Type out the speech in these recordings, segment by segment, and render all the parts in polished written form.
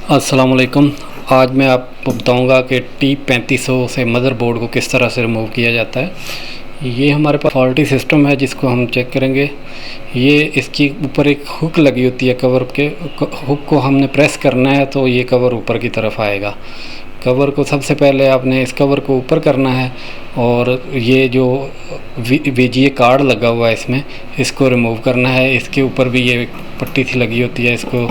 अस्सलामुअलैकुम। आज मैं आपको बताऊंगा कि T3500 से मदरबोर्ड को किस तरह से रिमूव किया जाता है। ये हमारे पास फॉल्टी सिस्टम है जिसको हम चेक करेंगे। ये इसकी ऊपर एक हुक लगी होती है कवर के, हुक को हमने प्रेस करना है तो ये कवर ऊपर की तरफ आएगा। कवर को सबसे पहले आपने इस कवर को ऊपर करना है और ये जो VGA कार्ड लगा हुआ है इसमें, इसको रिमूव करना है। इसके ऊपर भी ये पट्टी सी लगी होती है, इसको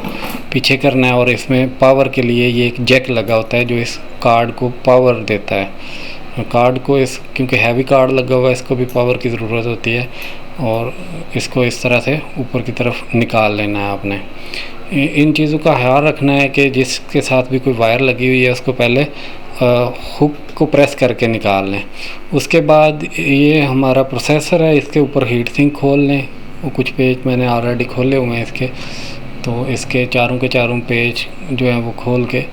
पीछे करना है और इसमें पावर के लिए ये एक जैक लगा होता है जो इस कार्ड को पावर देता है। कार्ड को क्योंकि हैवी कार्ड लगा हुआ है, इसको भी पावर की ज़रूरत होती है और इसको इस तरह से ऊपर की तरफ निकाल लेना है आपने। इन चीज़ों का ख्याल रखना है कि जिसके साथ भी कोई वायर लगी हुई है उसको पहले हुक को प्रेस करके निकाल लें। उसके बाद ये हमारा प्रोसेसर है, इसके ऊपर हीट सिंक खोल लें। वो कुछ पेज मैंने ऑलरेडी खोले हुए हैं इसके, तो इसके चारों के चारों पेज जो हैं वो खोल के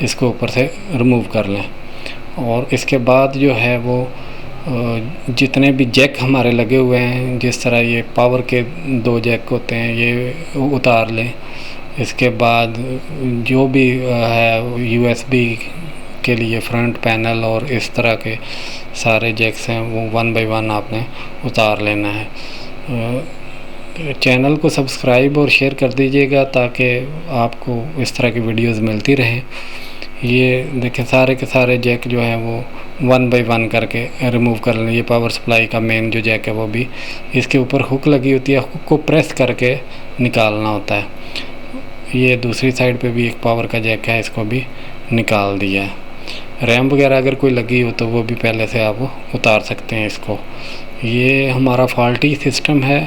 इसको ऊपर से रिमूव कर लें। और इसके बाद जो है वो जितने भी जैक हमारे लगे हुए हैं, जिस तरह ये पावर के 2 जैक होते हैं, ये उतार लें। इसके बाद जो भी है USB के लिए फ्रंट पैनल और इस तरह के सारे जैक्स हैं वो 1 बाय 1 आपने उतार लेना है। चैनल को सब्सक्राइब और शेयर कर दीजिएगा ताकि आपको इस तरह की वीडियोस मिलती रहें। ये देखें सारे के सारे जैक जो हैं वो 1 बाय 1 करके रिमूव कर लें। ये पावर सप्लाई का मेन जो जैक है वो भी, इसके ऊपर हुक लगी होती है, हुक को प्रेस करके निकालना होता है। ये दूसरी साइड पे भी एक पावर का जैक है, इसको भी निकाल दिया है। रैम वगैरह अगर कोई लगी हो तो वो भी पहले से आप उतार सकते हैं इसको। ये हमारा फॉल्टी सिस्टम है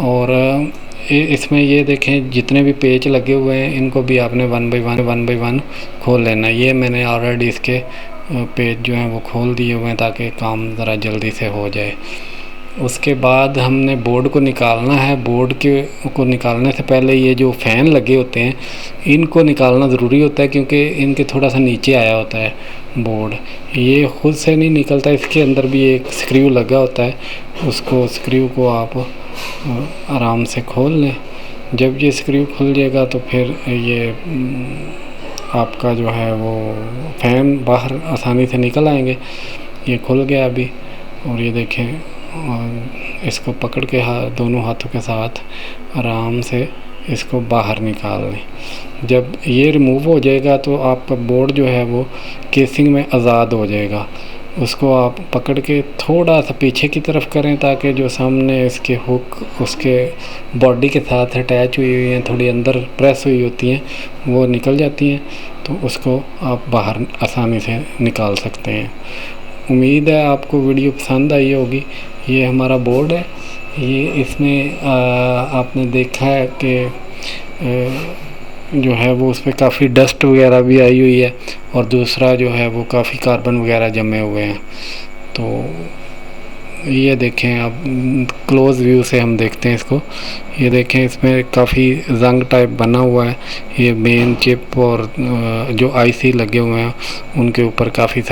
और इसमें ये देखें जितने भी पेज लगे हुए हैं इनको भी आपने 1 बाय 1 खोल लेना। ये मैंने ऑलरेडी इसके पेज जो हैं वो खोल दिए हुए हैं ताकि काम ज़रा जल्दी से हो जाए। उसके बाद हमने बोर्ड को निकालना है। बोर्ड को निकालने से पहले ये जो फ़ैन लगे होते हैं इनको निकालना ज़रूरी होता है क्योंकि इनके थोड़ा सा नीचे आया होता है बोर्ड। ये ख़ुद से नहीं निकलता, इसके अंदर भी एक स्क्रू लगा होता है। उसको स्क्रू को आप आराम से खोल लें। जब ये स्क्रू खुल जाएगा तो फिर ये आपका जो है वो फ़ैन बाहर आसानी से निकल आएंगे। ये खुल गया अभी और ये देखें, और इसको पकड़ के दोनों हाथों के साथ आराम से इसको बाहर निकाल लें। जब ये रिमूव हो जाएगा तो आपका बोर्ड जो है वो केसिंग में आज़ाद हो जाएगा। उसको आप पकड़ के थोड़ा सा पीछे की तरफ करें ताकि जो सामने इसके हुक उसके बॉडी के साथ अटैच हुई हैं, थोड़ी अंदर प्रेस हुई होती हैं, वो निकल जाती हैं, तो उसको आप बाहर आसानी से निकाल सकते हैं। उम्मीद है आपको वीडियो पसंद आई होगी। ये हमारा बोर्ड है, ये इसमें आपने देखा है कि जो है वो उस पर काफ़ी डस्ट वगैरह भी आई हुई है और दूसरा जो है वो काफ़ी कार्बन वगैरह जमे हुए हैं। तो ये देखें, अब क्लोज़ व्यू से हम देखते हैं इसको। ये देखें इसमें काफ़ी जंग टाइप बना हुआ है। ये मेन चिप और जो IC लगे हुए हैं उनके ऊपर काफ़ी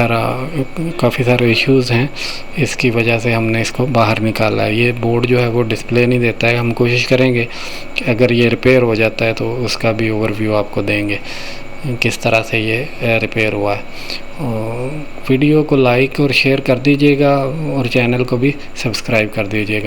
सारे इश्यूज़ हैं। इसकी वजह से हमने इसको बाहर निकाला है। ये बोर्ड जो है वो डिस्प्ले नहीं देता है। हम कोशिश करेंगे कि अगर ये रिपेयर हो जाता है तो उसका भी ओवरव्यू आपको देंगे किस तरह से ये रिपेयर हुआ है। और वीडियो को लाइक और शेयर कर दीजिएगा और चैनल को भी सब्सक्राइब कर दीजिएगा।